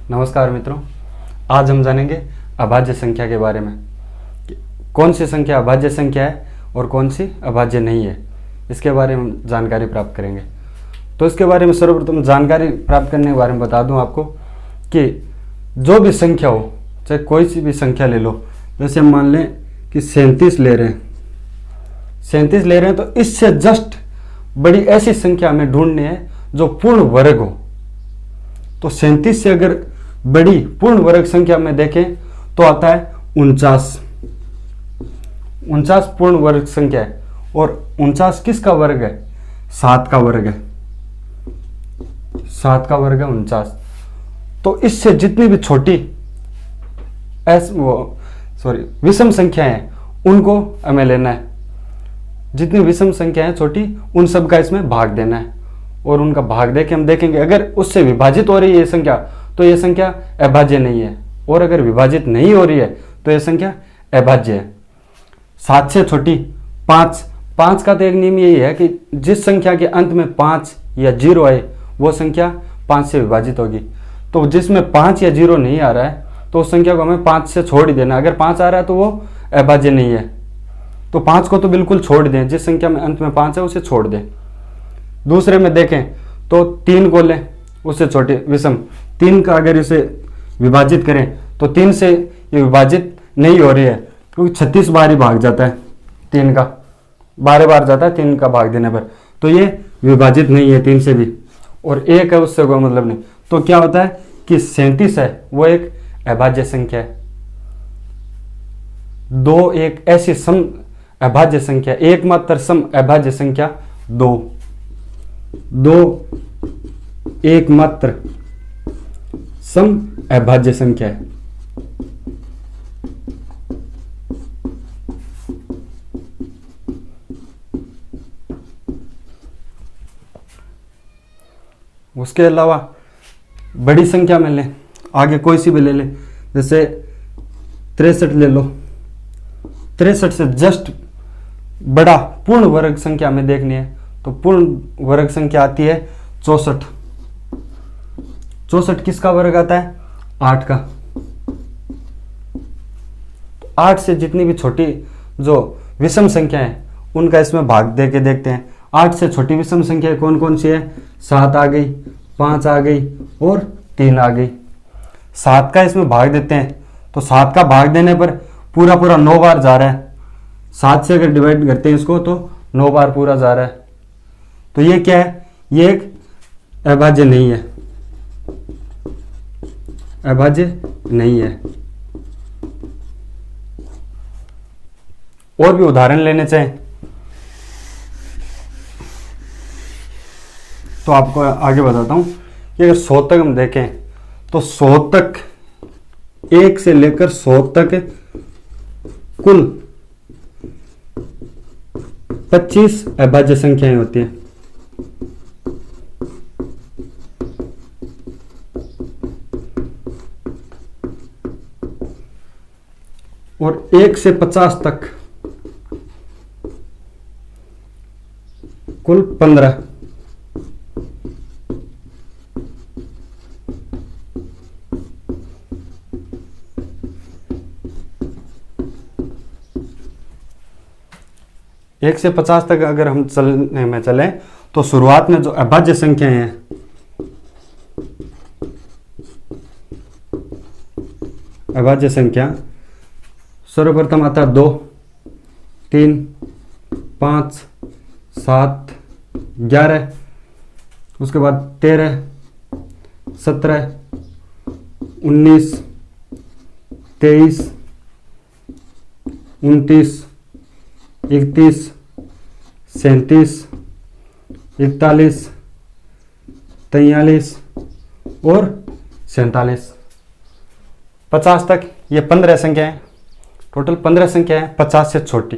नमस्कार मित्रों, आज हम जानेंगे अभाज्य संख्या के बारे में। कौन सी संख्या अभाज्य संख्या है और कौन सी अभाज्य नहीं है, इसके बारे में जानकारी प्राप्त करेंगे। तो इसके बारे में सर्वप्रथम जानकारी प्राप्त करने के बारे में बता दूं आपको कि जो भी संख्या हो, चाहे कोई सी भी संख्या ले लो, जैसे हम मान लें कि 37 ले रहे हैं, तो इससे जस्ट बड़ी ऐसी संख्या हमें ढूंढनी है जो पूर्ण वर्ग हो। तो 37 से अगर बड़ी पूर्ण वर्ग संख्या में देखें तो आता है 49। 49 पूर्ण वर्ग संख्या है और 49 किसका वर्ग है? 7 का वर्ग है। 7 का वर्ग है 49। तो इससे जितनी भी छोटी विषम संख्याएं हैं उनको हमें लेना है। जितनी विषम संख्याएं छोटी उन सब का इसमें भाग देना है और उनका भाग देके हम देखेंगे अगर उससे विभाजित हो रही है ये संख्या तो ये संख्या अभाज्य नहीं है, और अगर विभाजित नहीं हो रही है तो ये संख्या अभाज्य है। 7 से छोटी 5 का तो एक नियम यही है कि जिस संख्या के अंत में 5 या 0 आए वो संख्या 5 से विभाजित होगी। तो जिसमें 5 या 0 नहीं आ रहा है तो उस संख्या को हमें 5 से छोड़ ही देना। अगर 5 आ रहा है तो वो अभाज्य नहीं है, तो 5 को तो बिल्कुल छोड़ दें। जिस संख्या में अंत में 5 है उसे छोड़ दें। दूसरे में देखें तो 3 को लें, उससे छोटे विषम 3 का अगर इसे विभाजित करें तो 3 से ये विभाजित नहीं हो रही है क्योंकि 36 बार ही भाग जाता है। 3 का 12 बार जाता है 3 का भाग देने पर, तो ये विभाजित नहीं है 3 से भी। और 1 है उससे कोई मतलब नहीं। तो क्या होता है कि 37 है वो एक अभाज्य संख्या है। 2 एक ऐसी सम अभाज्य संख्या, एकमात्र सम अभाज्य संख्या 2 एकमात्र सम अभाज्य संख्या है। उसके अलावा बड़ी संख्या में लें, आगे कोई सी भी ले लें, जैसे 63 ले लो। 63 से जस्ट बड़ा पूर्ण वर्ग संख्या में देखनी है तो पूर्ण वर्ग संख्या आती है 64। 64 किसका वर्ग आता है? 8 का। 8 से जितनी भी छोटी जो विषम संख्या है उनका इसमें भाग दे के देखते हैं। 8 से छोटी विषम संख्या कौन कौन सी है? 7 आ गई, 5 आ गई और 3 आ गई। 7 का इसमें भाग देते हैं तो 7 का भाग देने पर पूरा 9 बार जा रहा है। 7 से अगर डिवाइड करते हैं इसको तो 9 बार पूरा जा रहा है। तो ये क्या है? ये एक अभाज्य नहीं है, अभाज्य नहीं है। और भी उदाहरण लेने चाहें तो आपको आगे बताता हूं कि अगर 100 तक हम देखें तो 100 तक, 1 से लेकर 100 तक कुल 25 अभाज्य संख्याएं होती हैं। और 1 से 50 तक कुल 15। एक से 50 तक अगर हम चलने में चलें तो शुरुआत में जो अभाज्य संख्याएं हैं, अभाज्य संख्या सर्वप्रथम आता है 2, 3, 5, 7, 11, उसके बाद 13, 17, 19, 23, 29, 31, 37, 41, 43 और 47। 50 तक ये 15 संख्याएं, टोटल 15 संख्याएं 50 से छोटी,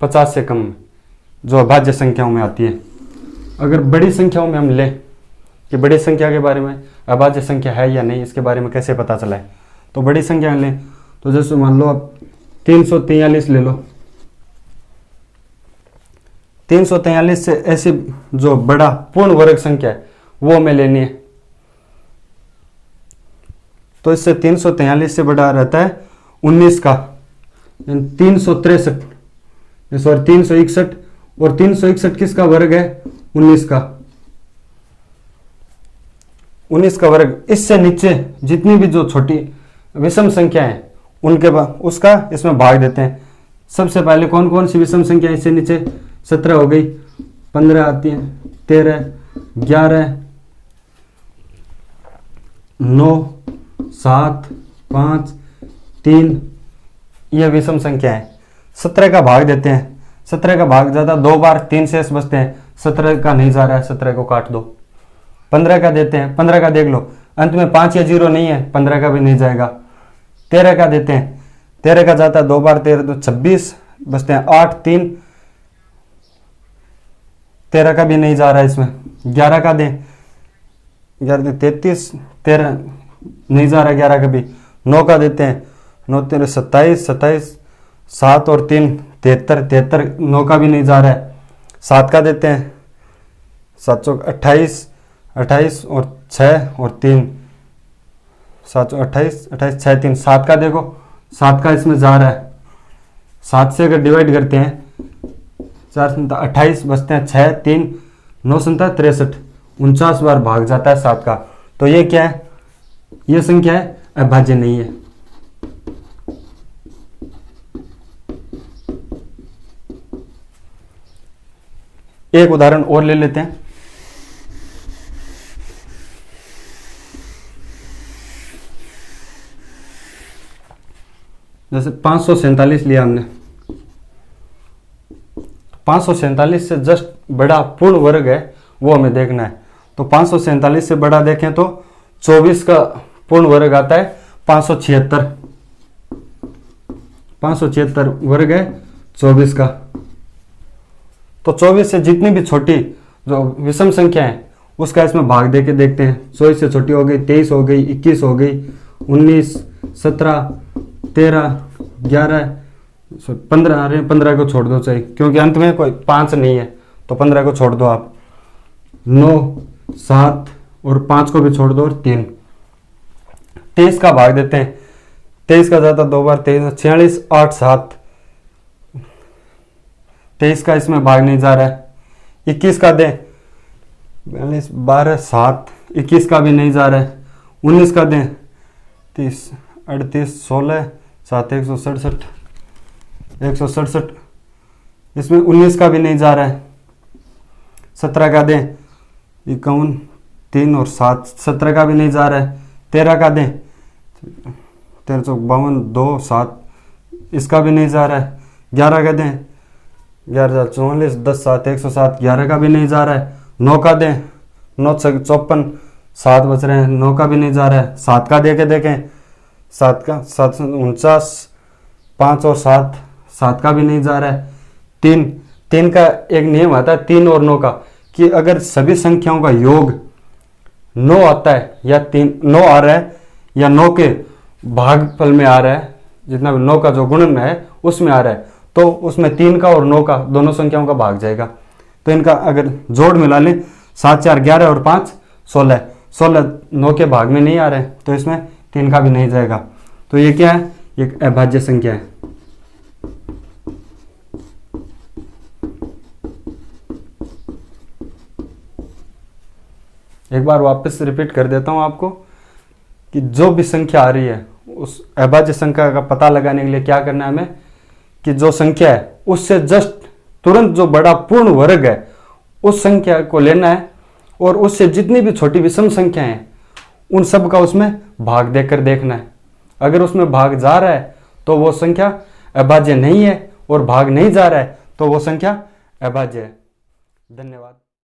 50 से कम जो अभाज्य संख्याओं में आती है। अगर बड़ी संख्याओं में हम लें कि बड़ी संख्या के बारे में अभाज्य संख्या है या नहीं, इसके बारे में कैसे पता चला है, तो बड़ी संख्या लें तो जैसे मान लो आप 343 ले लो। 343 से ऐसी जो बड़ा पूर्ण वर्ग संख्या है वो हमें लेनी है। तो इससे 343 से बड़ा रहता है 19 का, 363 सॉरी 361, और 361 किसका वर्ग है? 19 का, 19 का वर्ग। इससे नीचे जितनी भी जो छोटी विषम संख्या है उनके उसका इसमें भाग देते हैं। सबसे पहले कौन कौन सी विषम संख्या इससे नीचे? 17 हो गई, 15 आती है, 13, 11, 9, 7, 5, 3, ये विषम संख्या है। 17 का भाग देते हैं, 17 का भाग जाता 2 बार, 3 शेष बचते हैं, 17 का नहीं जा रहा है, 17 को काट दो। 15 का देते हैं, 15 का देख लो, अंत में 5 या 0 नहीं है, 15 का भी नहीं जाएगा। 13 का देते हैं, 13 का जाता है 2 बार, 13 तो 26 बचते हैं, 8, 3, 13 का भी नहीं जा रहा है इसमें। 11 का दें, 11 33, 13 नहीं जा रहा 11 का भी। 9 का देते हैं, 9 13 27, 27, 7 और 3 73, 73, 9 का भी नहीं जा रहा है। 7 का देते हैं, 7 चौक 28, 28 और 6 और 3, 7 28, 28, 6 3, 7 का देखो, 7 का इसमें जा रहा है। 7 से अगर डिवाइड करते हैं, 4 28 बचते हैं, 6 3 9 63, 49 बार भाग जाता है 7 का। तो ये क्या है? ये संख्या है अभाज्य नहीं है। एक उदाहरण और ले लेते हैं। जैसे 547 लिया हमने, 547 से जस्ट बड़ा पूर्ण वर्ग है वो हमें देखना है। तो 547 से बड़ा देखें तो 24 का पूर्ण वर्ग आता है 576, 576 वर्ग है 24 का। तो 24 से जितनी भी छोटी जो विषम संख्या है उसका इसमें भाग दे के देखते हैं। 24 से छोटी हो गई 23 हो गई, 21 हो गई, 19, 17, 13, 11, 15 आ रहे हैं, 15 को छोड़ दो चाहिए क्योंकि अंत में कोई 5 नहीं है, तो 15 को छोड़ दो आप। 9, 7 और 5 को भी छोड़ दो और 3। 23 का भाग देते हैं, 23 का जाता 2 बार, 23, 46, 8, 7, 23 का इसमें भाग नहीं जा रहा है। 21 का दें, 42, 12, 7, 21 का भी नहीं जा रहा है। 19 का दें, 30, 38, 16, 7, 167, 167, इसमें 19 का भी नहीं जा रहा है। 17 का दें, 51, 3 और 7, 17 का भी नहीं जा रहा है। 13 का दें, 13 52, 2, 7, इसका भी नहीं जा रहा है। 11 का दें, 11 44, 10 7, 107, 11 का भी नहीं जा रहा है। 9 का दें, 9 54, 7 बच रहे हैं, 9 का भी नहीं जा रहा है। 7 का दे के देखें, 7 का 7 49, 5 और 7, 7 का भी नहीं जा रहा है। 3 का एक नियम आता है 3 और 9 का, कि अगर सभी संख्याओं का योग 9 आता है या 9 आ रहा है या 9 के भागफल में आ रहा है, जितना भी 9 का जो गुणन है उसमें आ रहा है, तो उसमें 3 का और 9 का दोनों संख्याओं का भाग जाएगा। तो इनका अगर जोड़ मिला लें, 7 4 11 और 5 16, 16 9 के भाग में नहीं आ रहे हैं, तो इसमें 3 का भी नहीं जाएगा। तो ये क्या है? एक अभाज्य संख्या है। एक बार वापस रिपीट कर देता हूं आपको कि जो भी संख्या आ रही है उस अभाज्य संख्या का पता लगाने के लिए क्या करना है हमें, कि जो संख्या है उससे जस्ट तुरंत जो बड़ा पूर्ण वर्ग है उस संख्या को लेना है और उससे जितनी भी छोटी विषम संख्या हैं उन सब का उसमें भाग देकर देखना है। अगर उसमें भाग जा रहा है तो वो संख्या अभाज्य नहीं है, और भाग नहीं जा रहा है तो वो संख्या अभाज्य है। धन्यवाद।